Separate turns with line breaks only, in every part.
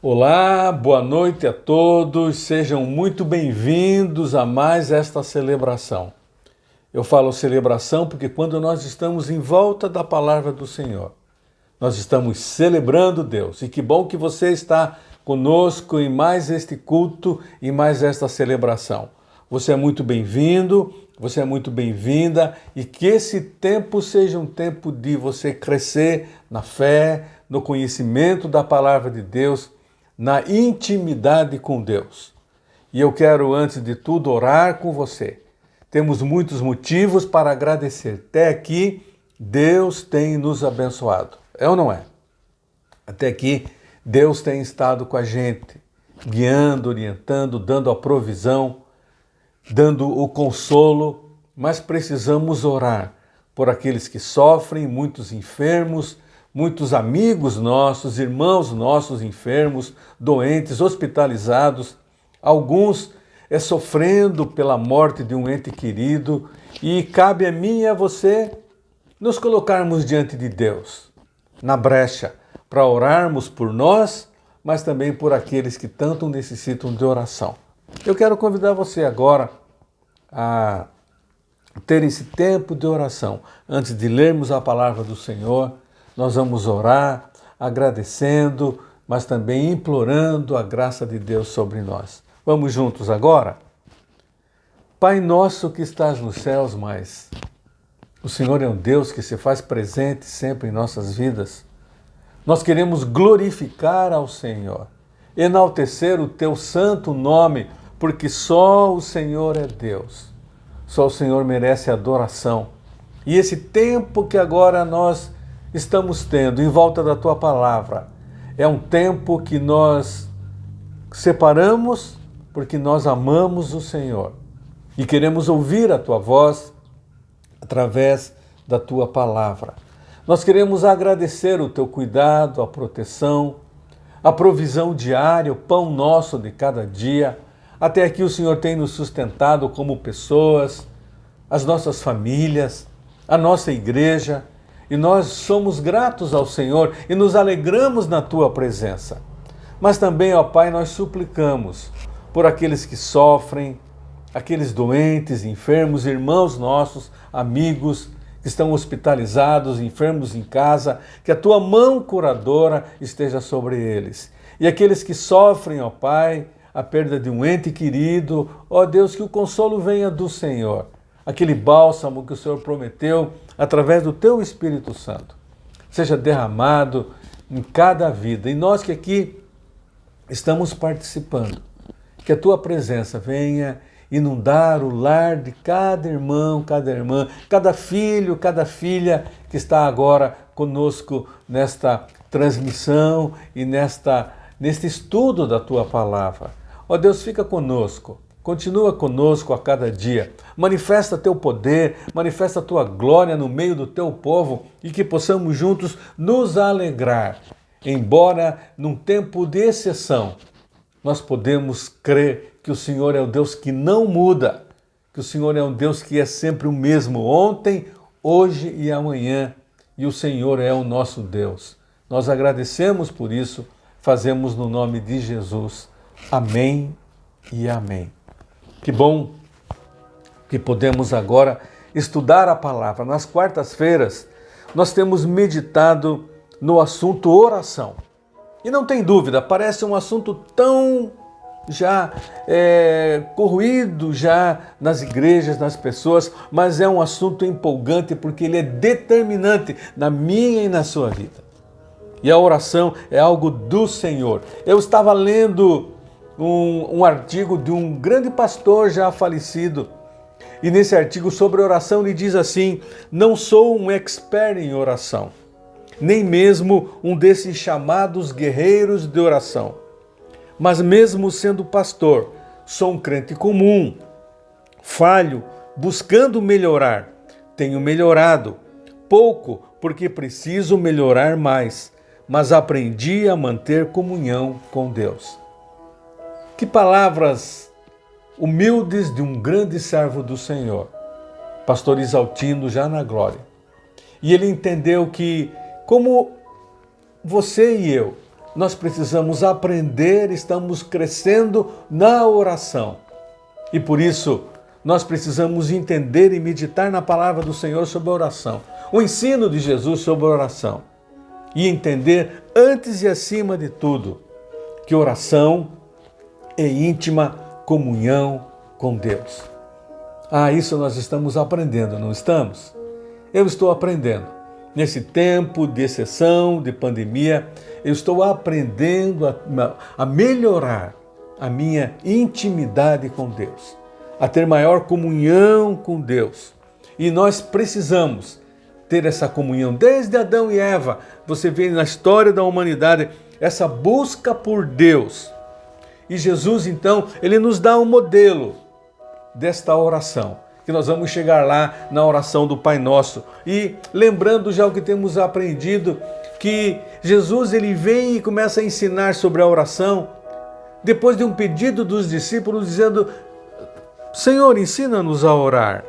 Olá, boa noite a todos, sejam muito bem-vindos a mais esta celebração. Eu falo celebração porque quando nós estamos em volta da palavra do Senhor, nós estamos celebrando Deus. E que bom que você está conosco em mais este culto e mais esta celebração. Você é muito bem-vindo, você é muito bem-vinda e que esse tempo seja um tempo de você crescer na fé, no conhecimento da palavra de Deus, na intimidade com Deus. E eu quero, antes de tudo, orar com você. Temos muitos motivos para agradecer. Até aqui, Deus tem nos abençoado. É ou não é? Até aqui, Deus tem estado com a gente, guiando, orientando, dando a provisão, dando o consolo, mas precisamos orar por aqueles que sofrem, muitos enfermos, muitos amigos nossos, irmãos nossos enfermos, doentes, hospitalizados, alguns sofrendo pela morte de um ente querido, e cabe a mim e a você nos colocarmos diante de Deus, na brecha, para orarmos por nós, mas também por aqueles que tanto necessitam de oração. Eu quero convidar você agora a ter esse tempo de oração. Antes de lermos a palavra do Senhor, nós vamos orar, agradecendo, mas também implorando a graça de Deus sobre nós. Vamos juntos agora? Pai nosso que estás nos céus, mas o Senhor é um Deus que se faz presente sempre em nossas vidas. Nós queremos glorificar ao Senhor, enaltecer o teu santo nome, porque só o Senhor é Deus. Só o Senhor merece adoração. E esse tempo que agora nós estamos tendo em volta da tua palavra é um tempo que nós separamos porque nós amamos o Senhor e queremos ouvir a tua voz através da tua palavra. Nós queremos agradecer o teu cuidado, a proteção, a provisão diária, o pão nosso de cada dia. Até aqui o Senhor tem nos sustentado como pessoas, as nossas famílias, a nossa igreja, e nós somos gratos ao Senhor e nos alegramos na tua presença. Mas também, ó Pai, nós suplicamos por aqueles que sofrem, aqueles doentes, enfermos, irmãos nossos, amigos que estão hospitalizados, enfermos em casa, que a tua mão curadora esteja sobre eles. E aqueles que sofrem, ó Pai, a perda de um ente querido, ó Deus, que o consolo venha do Senhor. Aquele bálsamo que o Senhor prometeu através do teu Espírito Santo seja derramado em cada vida. E nós que aqui estamos participando, que a tua presença venha inundar o lar de cada irmão, cada irmã, cada filho, cada filha que está agora conosco nesta transmissão e neste estudo da tua palavra. Ó Deus, fica conosco. Continua conosco a cada dia, manifesta teu poder, manifesta a tua glória no meio do teu povo e que possamos juntos nos alegrar. Embora num tempo de exceção, nós podemos crer que o Senhor é o Deus que não muda, que o Senhor é um Deus que é sempre o mesmo ontem, hoje e amanhã, e o Senhor é o nosso Deus. Nós agradecemos por isso, fazemos no nome de Jesus. Amém e amém. Que bom que podemos agora estudar a palavra. Nas quartas-feiras, nós temos meditado no assunto oração. E não tem dúvida, parece um assunto tão já corroído já nas igrejas, nas pessoas, mas é um assunto empolgante porque ele é determinante na minha e na sua vida. E a oração é algo do Senhor. Eu estava lendo um artigo de um grande pastor já falecido. E nesse artigo sobre oração ele diz assim: não sou um expert em oração, nem mesmo um desses chamados guerreiros de oração. Mas mesmo sendo pastor, sou um crente comum, falho, buscando melhorar. Tenho melhorado, pouco porque preciso melhorar mais, mas aprendi a manter comunhão com Deus. Que palavras humildes de um grande servo do Senhor, pastor Isaltino, já na glória. E ele entendeu que, como você e eu, nós precisamos aprender, estamos crescendo na oração. E por isso, nós precisamos entender e meditar na palavra do Senhor sobre a oração, o ensino de Jesus sobre a oração. E entender, antes e acima de tudo, que oração é íntima comunhão com Deus. Isso nós estamos aprendendo, não estamos? Eu estou aprendendo. Nesse tempo de exceção, de pandemia, eu estou aprendendo a melhorar a minha intimidade com Deus, a ter maior comunhão com Deus. E nós precisamos ter essa comunhão. Desde Adão e Eva, você vê na história da humanidade essa busca por Deus. E Jesus, então, ele nos dá um modelo desta oração, que nós vamos chegar lá na oração do Pai Nosso. E lembrando já o que temos aprendido, que Jesus ele vem e começa a ensinar sobre a oração, depois de um pedido dos discípulos, dizendo: Senhor, ensina-nos a orar.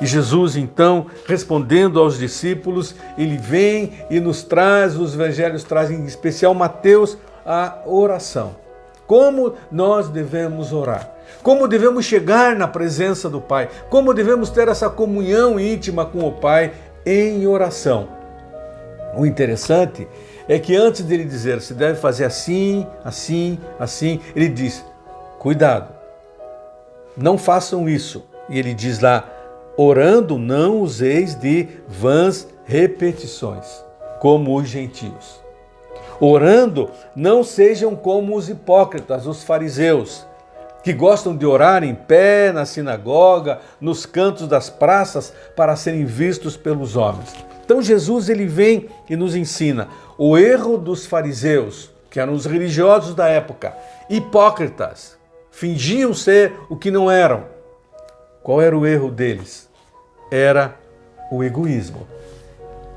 E Jesus, então, respondendo aos discípulos, ele vem e nos traz, os evangelhos trazem, em especial Mateus, a oração. Como nós devemos orar, como devemos chegar na presença do Pai, como devemos ter essa comunhão íntima com o Pai em oração. O interessante é que antes dele dizer, se deve fazer assim, assim, assim, ele diz, cuidado, não façam isso. E ele diz lá, orando não useis de vãs repetições, como os gentios. Orando, não sejam como os hipócritas, os fariseus, que gostam de orar em pé, na sinagoga, nos cantos das praças, para serem vistos pelos homens. Então Jesus ele vem e nos ensina o erro dos fariseus, que eram os religiosos da época, hipócritas, fingiam ser o que não eram. Qual era o erro deles? Era o egoísmo.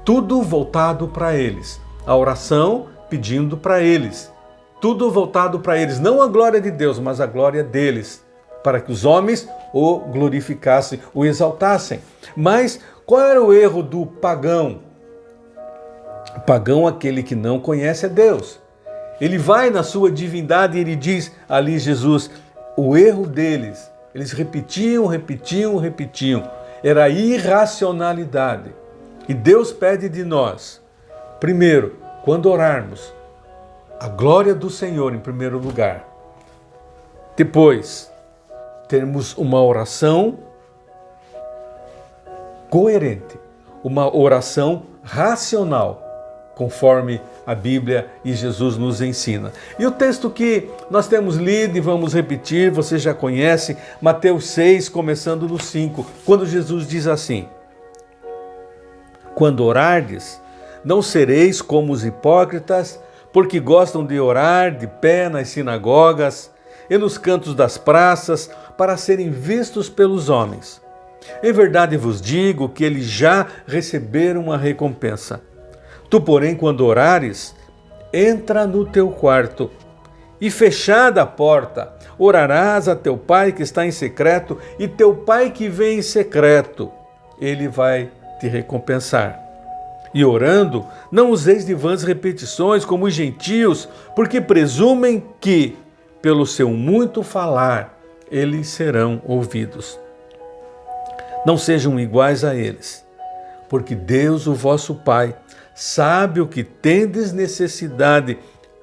Tudo voltado para eles. A oração pedindo para eles. Tudo voltado para eles. Não a glória de Deus, mas a glória deles. Para que os homens o glorificassem, o exaltassem. Mas qual era o erro do pagão? O pagão, aquele que não conhece a Deus. Ele vai na sua divindade e ele diz ali Jesus, o erro deles. Eles repetiam. Era a irracionalidade. E Deus pede de nós, primeiro, quando orarmos, a glória do Senhor em primeiro lugar. Depois, termos uma oração coerente, uma oração racional, conforme a Bíblia e Jesus nos ensina. E o texto que nós temos lido e vamos repetir, você já conhece, Mateus 6, começando no 5, quando Jesus diz assim, quando orardes, não sereis como os hipócritas, porque gostam de orar de pé nas sinagogas e nos cantos das praças, para serem vistos pelos homens. Em verdade vos digo que eles já receberam uma recompensa. Tu, porém, quando orares, entra no teu quarto e, fechada a porta, orarás a teu Pai que está em secreto, e teu Pai que vem em secreto, ele vai te recompensar. E orando, não useis de vãs repetições como os gentios, porque presumem que, pelo seu muito falar, eles serão ouvidos. Não sejam iguais a eles, porque Deus, o vosso Pai, sabe o que tendes necessidade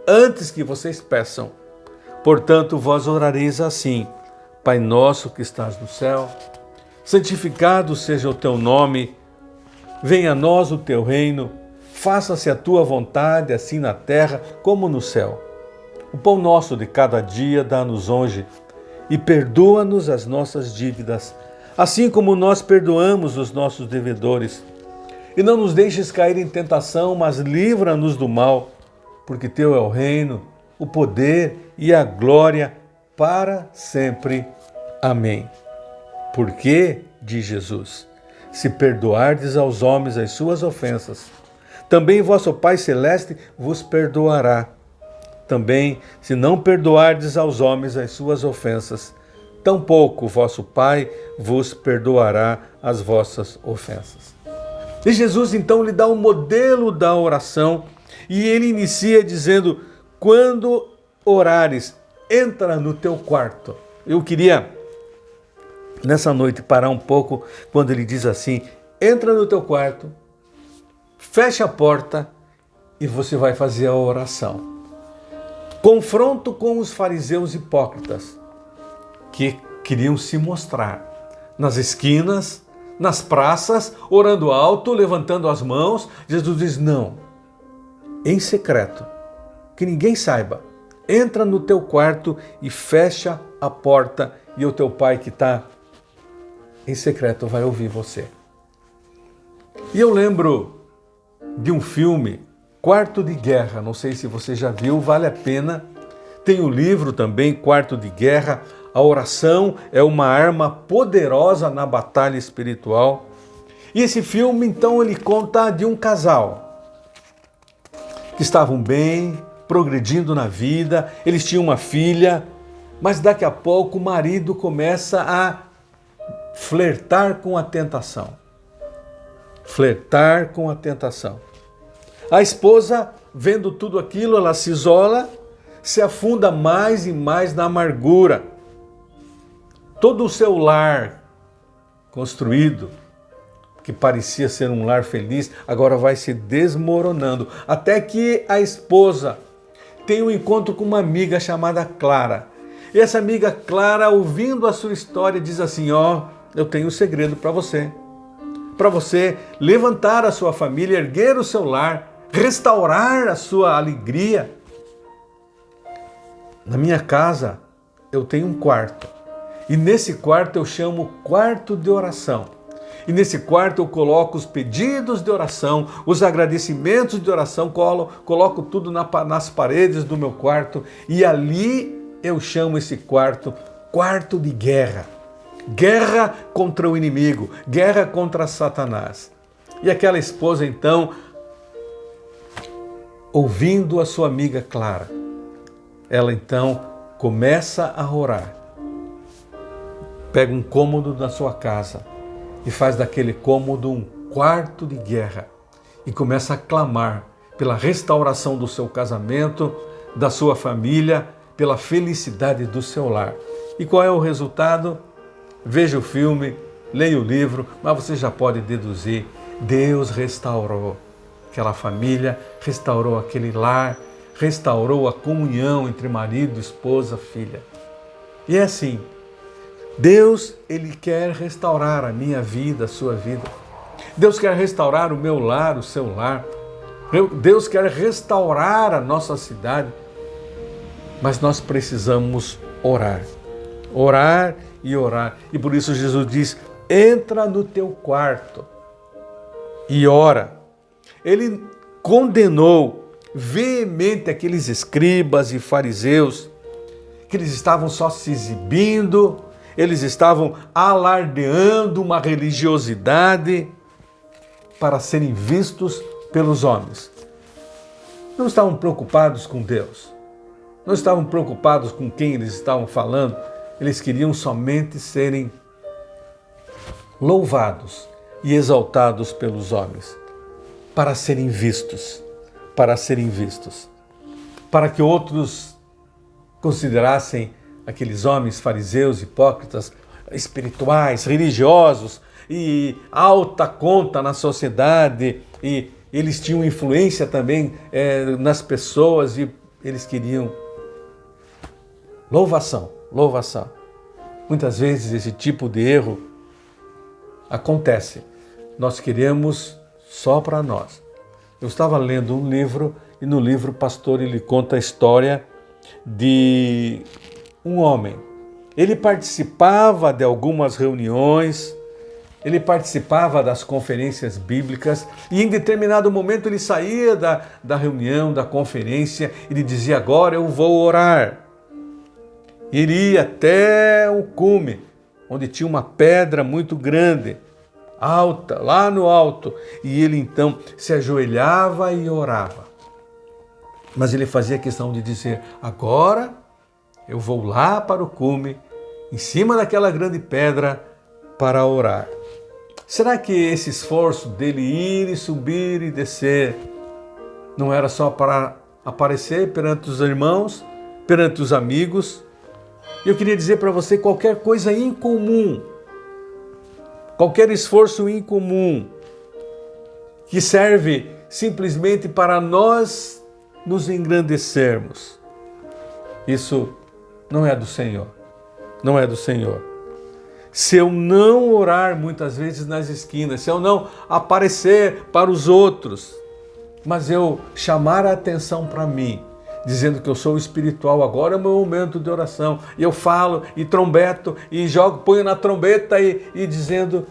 antes que vocês peçam. Portanto, vós orareis assim, Pai nosso que estás no céu, santificado seja o teu nome, venha a nós o teu reino, faça-se a tua vontade, assim na terra como no céu. O pão nosso de cada dia dá-nos hoje, e perdoa-nos as nossas dívidas, assim como nós perdoamos os nossos devedores. E não nos deixes cair em tentação, mas livra-nos do mal, porque teu é o reino, o poder e a glória para sempre. Amém. Porque, diz Jesus, se perdoardes aos homens as suas ofensas, também vosso Pai Celeste vos perdoará. Também, se não perdoardes aos homens as suas ofensas, tampouco vosso Pai vos perdoará as vossas ofensas. E Jesus, então, lhe dá um modelo da oração E ele inicia dizendo: quando orares, entra no teu quarto. Eu queria, nessa noite, parar um pouco quando ele diz assim: entra no teu quarto, fecha a porta e você vai fazer a oração. Confronto com os fariseus hipócritas, que queriam se mostrar nas esquinas, nas praças, orando alto, levantando as mãos. Jesus diz: não, em secreto, que ninguém saiba. Entra no teu quarto e fecha a porta, e o teu pai que está em secreto vai ouvir você. E eu lembro de um filme, Quarto de Guerra, não sei se você já viu, vale a pena. Tem o livro também, Quarto de Guerra. A oração é uma arma poderosa na batalha espiritual. E esse filme, então, ele conta de um casal que estavam bem, progredindo na vida, eles tinham uma filha, mas daqui a pouco o marido começa a flertar com a tentação. Flertar com a tentação. A esposa, vendo tudo aquilo, ela se isola, se afunda mais e mais na amargura. Todo o seu lar construído, que parecia ser um lar feliz, agora vai se desmoronando. Até que a esposa tem um encontro com uma amiga chamada Clara. E essa amiga Clara, ouvindo a sua história, diz assim: eu tenho um segredo para você. Para você levantar a sua família, erguer o seu lar, restaurar a sua alegria. Na minha casa, eu tenho um quarto. E nesse quarto eu chamo quarto de oração. E nesse quarto eu coloco os pedidos de oração, os agradecimentos de oração, coloco tudo nas paredes do meu quarto. E ali eu chamo esse quarto de guerra. Guerra contra o inimigo, guerra contra Satanás. E aquela esposa então, ouvindo a sua amiga Clara, ela então começa a orar. Pega um cômodo da sua casa e faz daquele cômodo um quarto de guerra e começa a clamar pela restauração do seu casamento, da sua família, pela felicidade do seu lar. E qual é o resultado? Veja o filme, leia o livro, mas você já pode deduzir: Deus restaurou aquela família, restaurou aquele lar, restaurou a comunhão entre marido, esposa, filha. E é assim, Deus, Ele quer restaurar a minha vida, a sua vida. Deus quer restaurar o meu lar, o seu lar. Deus quer restaurar a nossa cidade. Mas nós precisamos orar. Orar e orar. E por isso Jesus diz: entra no teu quarto e ora. Ele condenou veemente aqueles escribas e fariseus, que eles estavam só se exibindo, eles estavam alardeando uma religiosidade para serem vistos pelos homens. Não estavam preocupados com Deus, não estavam preocupados com quem eles estavam falando, eles queriam somente serem louvados e exaltados pelos homens, para serem vistos, para que outros considerassem aqueles homens fariseus, hipócritas, espirituais, religiosos e alta conta na sociedade, e eles tinham influência também nas pessoas e eles queriam louvação. Muitas vezes esse tipo de erro acontece. Nós queremos só para nós. Eu estava lendo um livro e no livro o pastor ele conta a história de um homem. Ele participava de algumas reuniões, ele participava das conferências bíblicas e em determinado momento ele saía da reunião, da conferência, ele dizia: agora eu vou orar. Ele ia até o cume, onde tinha uma pedra muito grande, alta, lá no alto, e ele então se ajoelhava e orava. Mas ele fazia questão de dizer: agora eu vou lá para o cume, em cima daquela grande pedra, para orar. Será que esse esforço dele ir e subir e descer Não era só para aparecer perante os irmãos, perante os amigos. Eu queria dizer para você, qualquer coisa incomum, qualquer esforço incomum, que serve simplesmente para nós nos engrandecermos, isso não é do Senhor. Não é do Senhor. Se eu não orar muitas vezes nas esquinas, se eu não aparecer para os outros, mas eu chamar a atenção para mim, dizendo que eu sou espiritual, agora é o meu momento de oração, e eu falo, e trombeto, e jogo, ponho na trombeta e dizendo,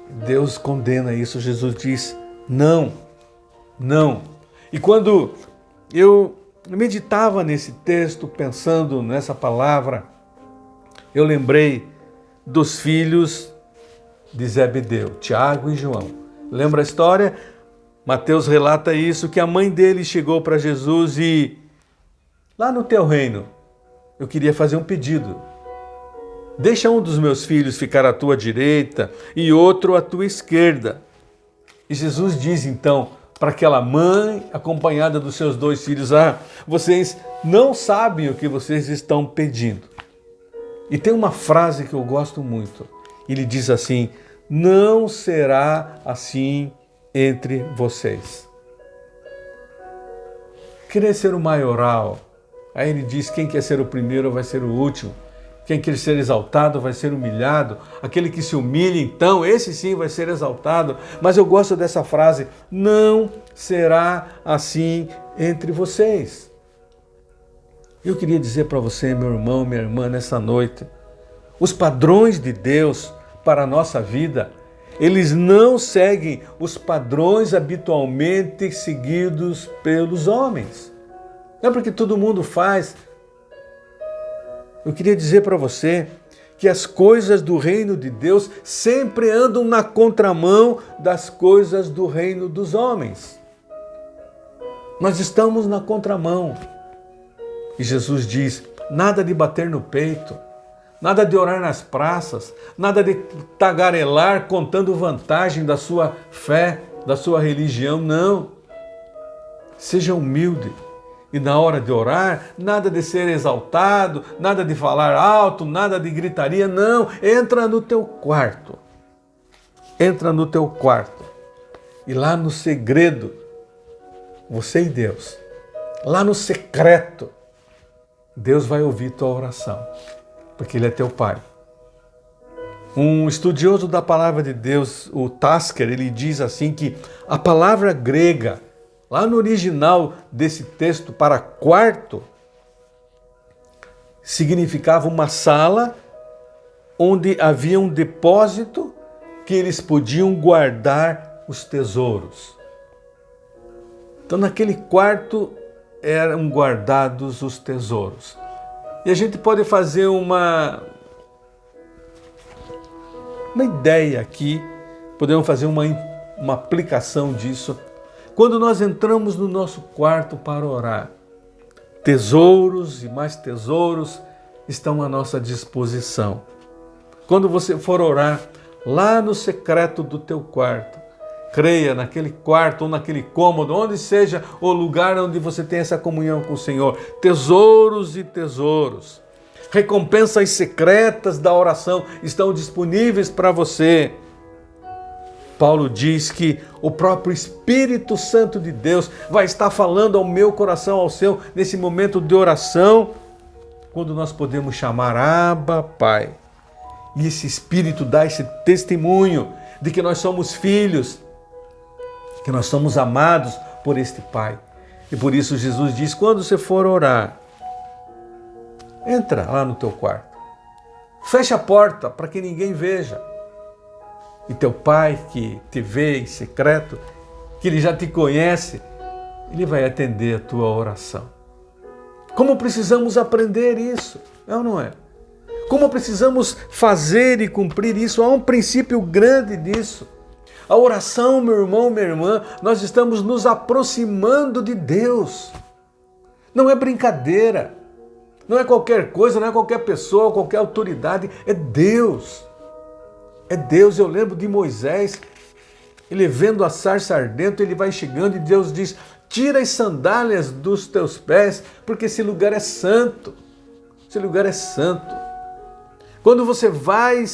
Deus condena isso. Jesus diz, não, não. E quando eu meditava nesse texto, pensando nessa palavra, eu lembrei dos filhos de Zebedeu, Tiago e João. Lembra a história? Mateus relata isso, que a mãe dele chegou para Jesus e, lá no teu reino, eu queria fazer um pedido. Deixa um dos meus filhos ficar à tua direita e outro à tua esquerda. E Jesus diz então para aquela mãe, acompanhada dos seus 2 filhos, vocês não sabem o que vocês estão pedindo. E tem uma frase que eu gosto muito. Ele diz assim, não será assim entre vocês. Querer ser o maioral. Aí ele diz, quem quer ser o primeiro vai ser o último. Quem quer ser exaltado vai ser humilhado. Aquele que se humilha, então, esse sim vai ser exaltado. Mas eu gosto dessa frase, não será assim entre vocês. Eu queria dizer para você, meu irmão, minha irmã, nessa noite, os padrões de Deus para a nossa vida, eles não seguem os padrões habitualmente seguidos pelos homens. Não é porque todo mundo faz. Eu queria dizer para você que as coisas do reino de Deus sempre andam na contramão das coisas do reino dos homens. Nós estamos na contramão. E Jesus diz, nada de bater no peito, nada de orar nas praças, nada de tagarelar contando vantagem da sua fé, da sua religião, não. Seja humilde. E na hora de orar, nada de ser exaltado, nada de falar alto, nada de gritaria, não. Entra no teu quarto. Entra no teu quarto. E lá no segredo, você e Deus, lá no secreto, Deus vai ouvir tua oração, porque Ele é teu Pai. Um estudioso da palavra de Deus, o Tasker, ele diz assim que a palavra grega, lá no original desse texto para quarto, significava uma sala onde havia um depósito que eles podiam guardar os tesouros. Então naquele quarto eram guardados os tesouros. E a gente pode fazer uma ideia aqui, podemos fazer uma aplicação disso. Quando nós entramos no nosso quarto para orar, tesouros e mais tesouros estão à nossa disposição. Quando você for orar lá no secreto do teu quarto, creia naquele quarto ou naquele cômodo, onde seja o lugar onde você tem essa comunhão com o Senhor. Tesouros e tesouros. Recompensas secretas da oração estão disponíveis para você. Paulo diz que o próprio Espírito Santo de Deus vai estar falando ao meu coração, ao seu, nesse momento de oração, quando nós podemos chamar Abba, Pai. E esse Espírito dá esse testemunho de que nós somos filhos, que nós somos amados por este Pai. E por isso Jesus diz, quando você for orar, entra lá no teu quarto. Fecha a porta para que ninguém veja. E teu Pai que te vê em secreto, que Ele já te conhece, Ele vai atender a tua oração. Como precisamos aprender isso, é ou não é? Como precisamos fazer e cumprir isso? Há um princípio grande disso. A oração, meu irmão, minha irmã, nós estamos nos aproximando de Deus. Não é brincadeira, não é qualquer coisa, não é qualquer pessoa, qualquer autoridade, é Deus. É Deus. Eu lembro de Moisés, ele vendo a sarça ardente, ele vai chegando e Deus diz, tira as sandálias dos teus pés, porque esse lugar é santo. Esse lugar é santo. Quando você vai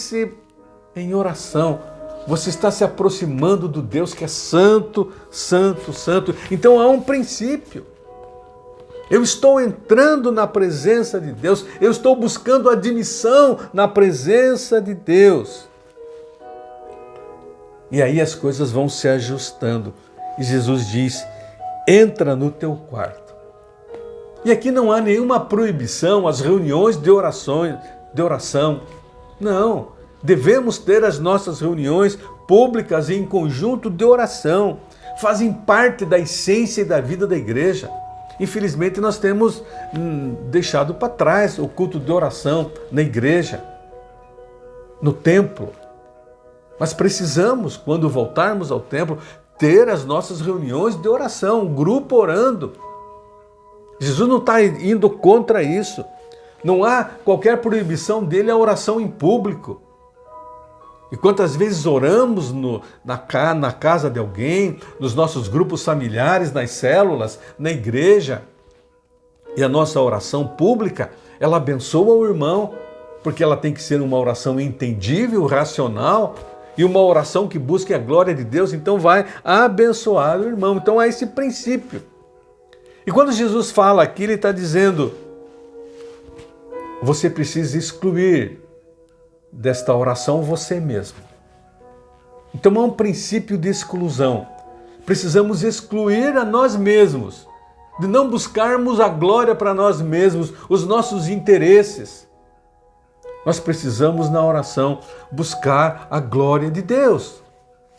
em oração, você está se aproximando do Deus que é santo, santo, santo. Então há um princípio. Eu estou entrando na presença de Deus, eu estou buscando admissão na presença de Deus. E aí as coisas vão se ajustando. E Jesus diz, entra no teu quarto. E aqui não há nenhuma proibição às reuniões de oração. Não, devemos ter as nossas reuniões públicas e em conjunto de oração. Fazem parte da essência e da vida da igreja. Infelizmente nós temos deixado para trás o culto de oração na igreja, no templo. Mas precisamos, quando voltarmos ao templo, ter as nossas reuniões de oração, um grupo orando. Jesus não está indo contra isso. Não há qualquer proibição dele a oração em público. E quantas vezes oramos na casa de alguém, nos nossos grupos familiares, nas células, na igreja. E a nossa oração pública, ela abençoa o irmão, porque ela tem que ser uma oração entendível, racional, e uma oração que busque a glória de Deus, então vai abençoar o irmão. Então há esse princípio. E quando Jesus fala aqui, ele está dizendo, você precisa excluir desta oração você mesmo. Então há um princípio de exclusão. Precisamos excluir a nós mesmos, de não buscarmos a glória para nós mesmos, os nossos interesses. Nós precisamos na oração buscar a glória de Deus.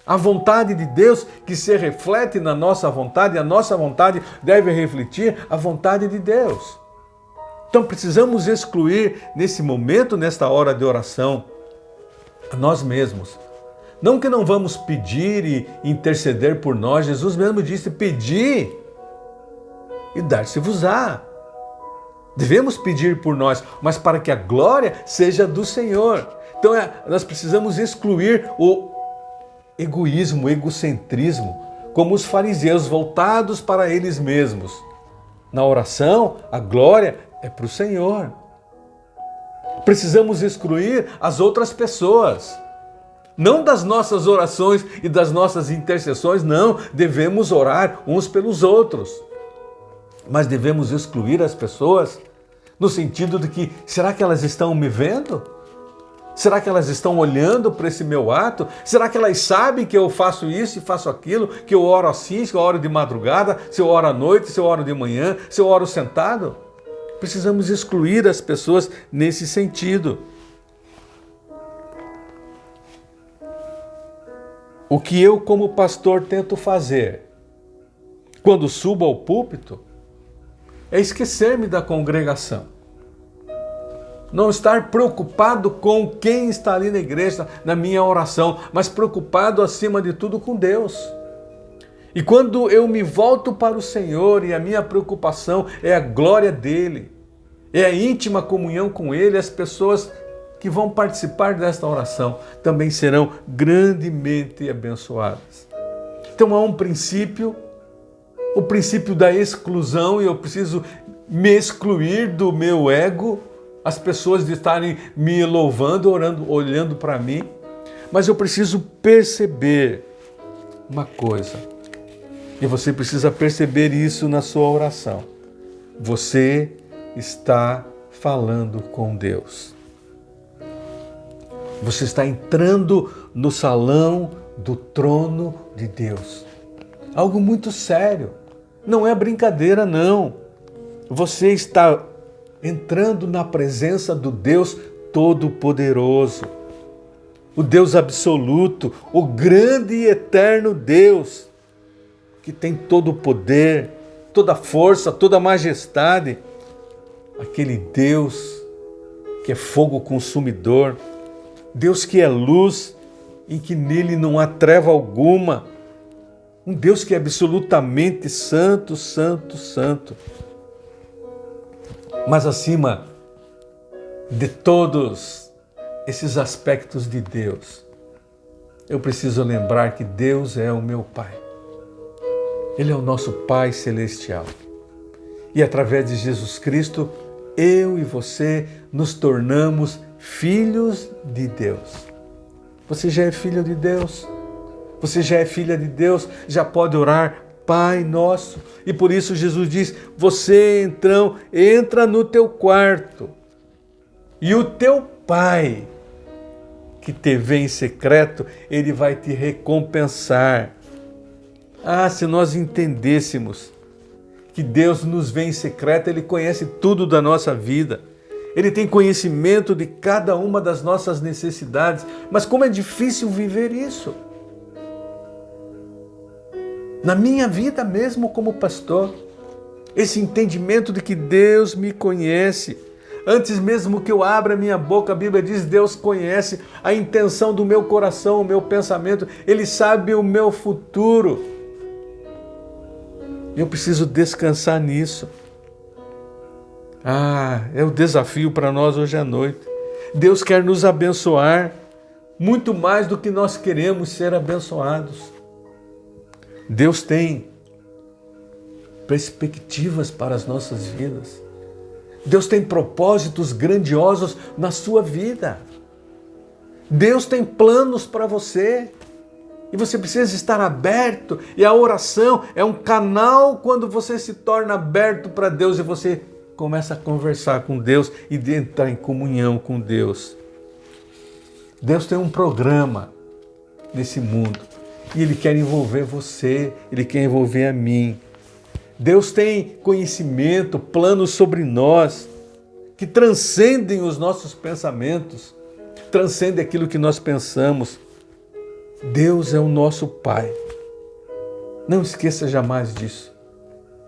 A vontade de Deus que se reflete na nossa vontade, a nossa vontade deve refletir a vontade de Deus. Então precisamos excluir nesse momento, nesta hora de oração, a nós mesmos. Não que não vamos pedir e interceder por nós, Jesus mesmo disse, pedir e dar-se-vos-á. Devemos pedir por nós, mas para que a glória seja do Senhor. Então nós precisamos excluir o egoísmo, o egocentrismo, como os fariseus voltados para eles mesmos. Na oração, a glória é para o Senhor. Precisamos excluir as outras pessoas. Não das nossas orações e das nossas intercessões, não. Devemos orar uns pelos outros. Mas devemos excluir as pessoas no sentido de que, será que elas estão me vendo? Será que elas estão olhando para esse meu ato? Será que elas sabem que eu faço isso e faço aquilo? Que eu oro assim, se eu oro de madrugada, se eu oro à noite, se eu oro de manhã, se eu oro sentado? Precisamos excluir as pessoas nesse sentido. O que eu, como pastor, tento fazer quando subo ao púlpito é esquecer-me da congregação. Não estar preocupado com quem está ali na igreja, na minha oração, mas preocupado acima de tudo com Deus. E quando eu me volto para o Senhor e a minha preocupação é a glória dEle, é a íntima comunhão com Ele, as pessoas que vão participar desta oração também serão grandemente abençoadas. Então há um princípio, o princípio da exclusão, e eu preciso me excluir do meu ego, as pessoas de estarem me louvando, orando, olhando para mim, mas eu preciso perceber uma coisa, e você precisa perceber isso na sua oração. Você está falando com Deus. Você está entrando no salão do trono de Deus. Algo muito sério. Não é brincadeira, não. Você está entrando na presença do Deus Todo-Poderoso. O Deus absoluto, o grande e eterno Deus, que tem todo o poder, toda a força, toda a majestade. Aquele Deus que é fogo consumidor, Deus que é luz e que nele não há treva alguma, um Deus que é absolutamente santo, santo, santo. Mas acima de todos esses aspectos de Deus, eu preciso lembrar que Deus é o meu Pai. Ele é o nosso Pai Celestial. E através de Jesus Cristo, eu e você nos tornamos filhos de Deus. Você já é filho de Deus? Você já é filha de Deus? Já pode orar, Pai Nosso? E por isso Jesus diz, você então entra no teu quarto e o teu Pai, que te vê em secreto, Ele vai te recompensar. Ah, se nós entendêssemos que Deus nos vê em secreto, Ele conhece tudo da nossa vida. Ele tem conhecimento de cada uma das nossas necessidades. Mas como é difícil viver isso. Na minha vida mesmo como pastor, esse entendimento de que Deus me conhece. Antes mesmo que eu abra minha boca, a Bíblia diz, Deus conhece a intenção do meu coração, o meu pensamento. Ele sabe o meu futuro. Eu preciso descansar nisso. É o desafio para nós hoje à noite. Deus quer nos abençoar muito mais do que nós queremos ser abençoados. Deus tem perspectivas para as nossas vidas. Deus tem propósitos grandiosos na sua vida. Deus tem planos para você. E você precisa estar aberto. E a oração é um canal quando você se torna aberto para Deus e você começa a conversar com Deus e entrar em comunhão com Deus. Deus tem um programa nesse mundo e Ele quer envolver você, Ele quer envolver a mim. Deus tem conhecimento, planos sobre nós que transcendem os nossos pensamentos, transcendem aquilo que nós pensamos. Deus é o nosso Pai. Não esqueça jamais disso.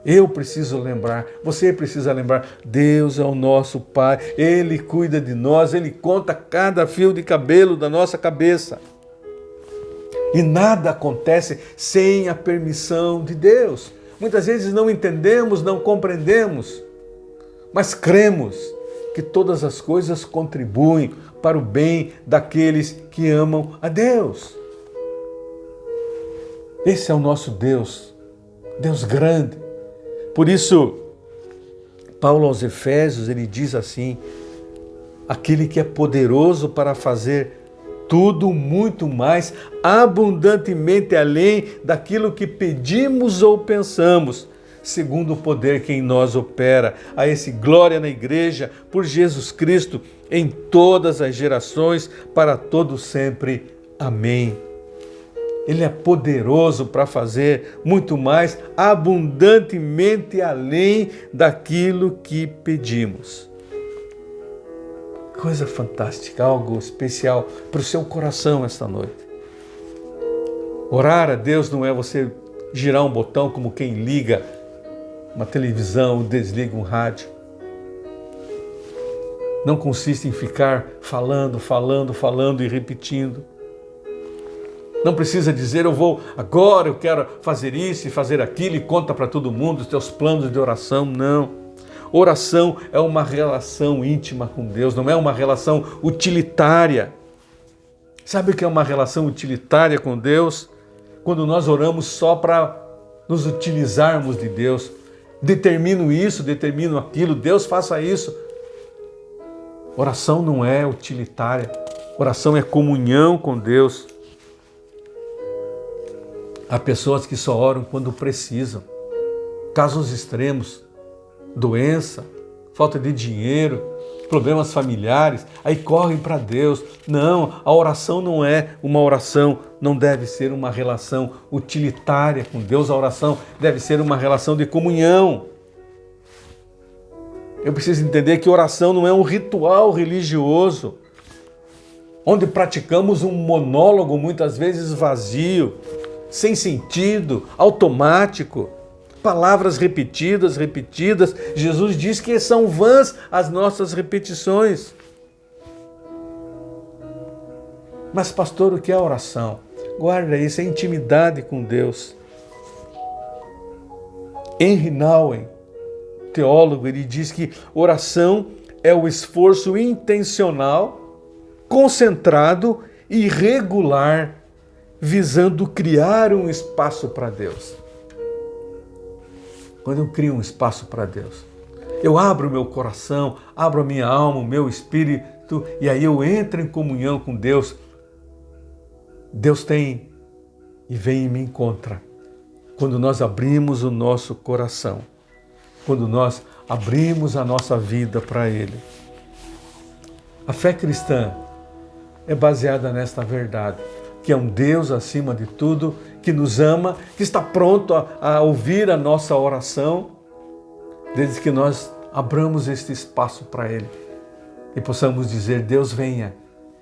Eu preciso lembrar, você precisa lembrar, Deus é o nosso Pai, Ele cuida de nós, Ele conta cada fio de cabelo da nossa cabeça. E nada acontece sem a permissão de Deus. Muitas vezes não entendemos, não compreendemos, mas cremos que todas as coisas contribuem para o bem daqueles que amam a Deus. Esse é o nosso Deus, Deus grande. Por isso, Paulo aos Efésios, ele diz assim, aquele que é poderoso para fazer tudo muito mais, abundantemente além daquilo que pedimos ou pensamos, segundo o poder que em nós opera. A esse glória na igreja, por Jesus Cristo, em todas as gerações, para todos sempre. Amém. Ele é poderoso para fazer muito mais, abundantemente além daquilo que pedimos. Coisa fantástica, algo especial para o seu coração esta noite. Orar a Deus não é você girar um botão como quem liga uma televisão, desliga um rádio. Não consiste em ficar falando e repetindo. Não precisa dizer, agora eu quero fazer isso e fazer aquilo e conta para todo mundo os teus planos de oração. Não. Oração é uma relação íntima com Deus, não é uma relação utilitária. Sabe o que é uma relação utilitária com Deus? Quando nós oramos só para nos utilizarmos de Deus. Determino isso, determino aquilo, Deus faça isso. Oração não é utilitária. Oração é comunhão com Deus. Há pessoas que só oram quando precisam. Casos extremos, doença, falta de dinheiro, problemas familiares, aí correm para Deus. Não, a oração não é uma oração, não deve ser uma relação utilitária com Deus. A oração deve ser uma relação de comunhão. Eu preciso entender que oração não é um ritual religioso, onde praticamos um monólogo muitas vezes vazio, sem sentido, automático, palavras repetidas. Jesus diz que são vãs as nossas repetições. Mas pastor, o que é oração? Guarda isso, é intimidade com Deus. Henry Nouwen, teólogo, ele diz que oração é o esforço intencional, concentrado e regular, visando criar um espaço para Deus. quando eu crio um espaço para Deus. Eu abro o meu coração, abro a minha alma, o meu espírito, e aí eu entro em comunhão com Deus. Deus tem e vem e me encontra. Quando nós abrimos o nosso coração, quando nós abrimos a nossa vida para Ele. A fé cristã é baseada nesta verdade, que é um Deus acima de tudo, que nos ama, que está pronto a ouvir a nossa oração, desde que nós abramos este espaço para Ele e possamos dizer: Deus, venha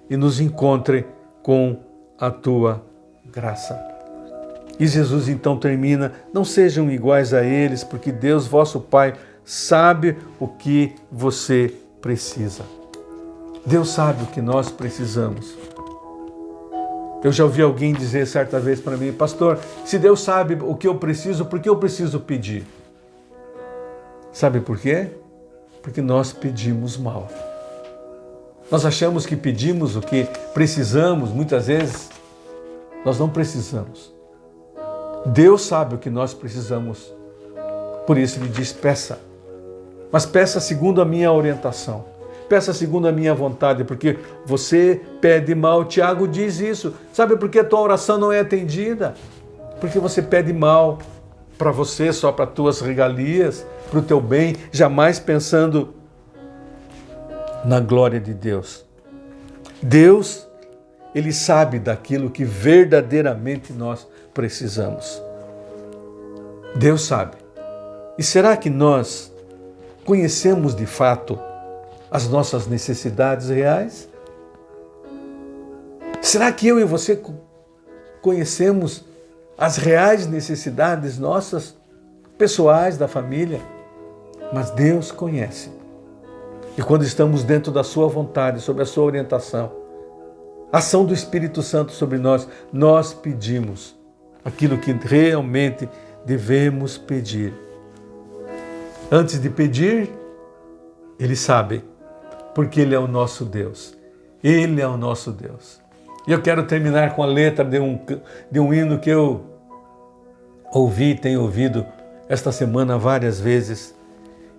e nos encontre com a Tua graça. E Jesus então termina: não sejam iguais a eles, porque Deus, vosso Pai, sabe o que você precisa. Deus sabe o que nós precisamos. Eu já ouvi alguém dizer certa vez para mim: pastor, se Deus sabe o que eu preciso, por que eu preciso pedir? Sabe por quê? Porque nós pedimos mal. Nós achamos que pedimos o que precisamos, muitas vezes nós não precisamos. Deus sabe o que nós precisamos. Por isso Ele diz: peça. Mas peça segundo a minha orientação. Peça segundo a minha vontade, porque você pede mal. Tiago diz isso. Sabe por que a tua oração não é atendida? Porque você pede mal para você, só para as tuas regalias, para o teu bem, jamais pensando na glória de Deus. Deus, Ele sabe daquilo que verdadeiramente nós precisamos. Deus sabe. E será que nós conhecemos de fato as nossas necessidades reais? Será que eu e você conhecemos as reais necessidades nossas, pessoais, da família? Mas Deus conhece. E quando estamos dentro da sua vontade, sob a sua orientação, a ação do Espírito Santo sobre nós, nós pedimos aquilo que realmente devemos pedir. Antes de pedir, Ele sabe, porque Ele é o nosso Deus. Ele é o nosso Deus. E eu quero terminar com a letra de um hino que eu tenho ouvido esta semana várias vezes.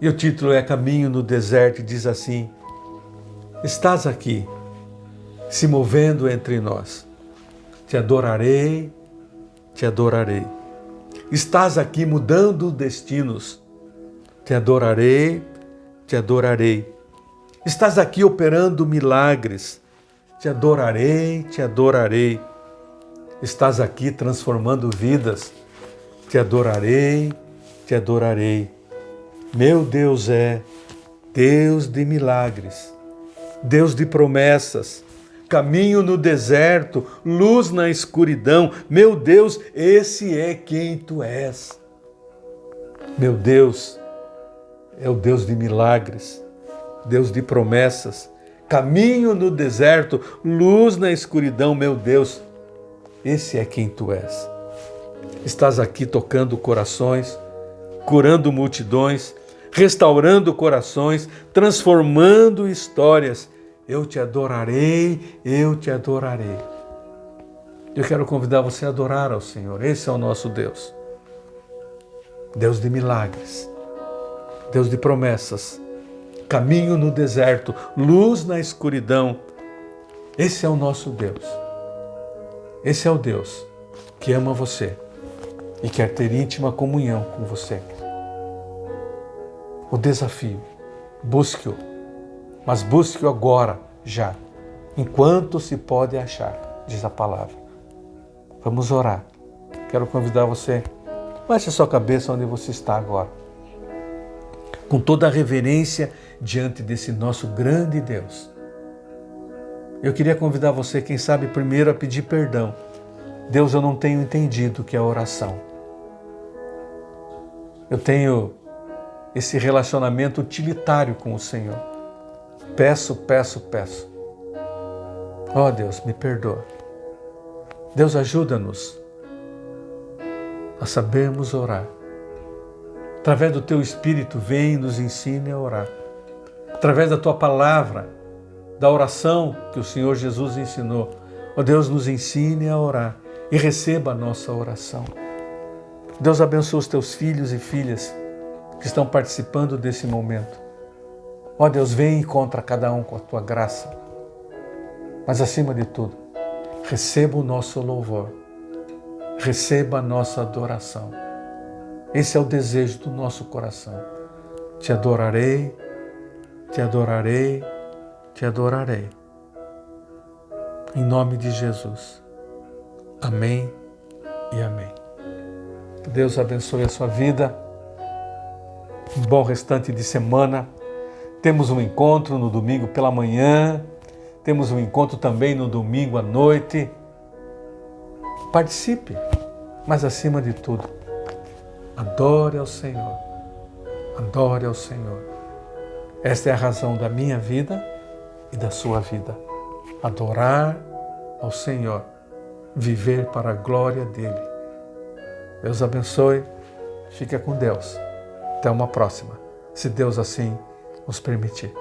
E o título é Caminho no Deserto, e diz assim: estás aqui, se movendo entre nós. Te adorarei, te adorarei. Estás aqui mudando destinos. Te adorarei, te adorarei. Estás aqui operando milagres. Te adorarei, te adorarei. Estás aqui transformando vidas. Te adorarei, te adorarei. Meu Deus é Deus de milagres, Deus de promessas, caminho no deserto, luz na escuridão. Meu Deus, esse é quem Tu és. Meu Deus é o Deus de milagres, Deus de promessas, caminho no deserto, luz na escuridão. Meu Deus, esse é quem Tu és. Estás aqui tocando corações, curando multidões, restaurando corações, transformando histórias. Eu te adorarei, eu te adorarei. Eu quero convidar você a adorar ao Senhor. Esse é o nosso Deus. Deus de milagres, Deus de promessas, caminho no deserto, luz na escuridão. Esse é o nosso Deus. Esse é o Deus que ama você e quer ter íntima comunhão com você. O desafio, busque-o, mas busque-o agora, já, enquanto se pode achar, diz a palavra. Vamos orar. Quero convidar você, baixe a sua cabeça onde você está agora, com toda a reverência diante desse nosso grande Deus. Eu queria convidar você, quem sabe, primeiro a pedir perdão. Deus, eu não tenho entendido o que é oração. Eu tenho esse relacionamento utilitário com o Senhor. Peço. Oh Deus, me perdoa. Deus, ajuda-nos a sabermos orar. Através do Teu Espírito, vem e nos ensine a orar. Através da Tua palavra, da oração que o Senhor Jesus ensinou. Oh Deus, nos ensine a orar e receba a nossa oração. Deus, abençoa os Teus filhos e filhas que estão participando desse momento. Ó Deus, vem e encontra cada um com a tua graça. Mas acima de tudo, receba o nosso louvor, receba a nossa adoração. Esse é o desejo do nosso coração. Te adorarei, te adorarei, te adorarei. Em nome de Jesus. Amém e amém. Que Deus abençoe a sua vida. Um bom restante de semana. Temos um encontro no domingo pela manhã. Temos um encontro também no domingo à noite. Participe, mas acima de tudo, adore ao Senhor. Adore ao Senhor. Esta é a razão da minha vida e da sua vida. Adorar ao Senhor. Viver para a glória dEle. Deus abençoe. Fica com Deus. Até uma próxima, se Deus assim nos permitir.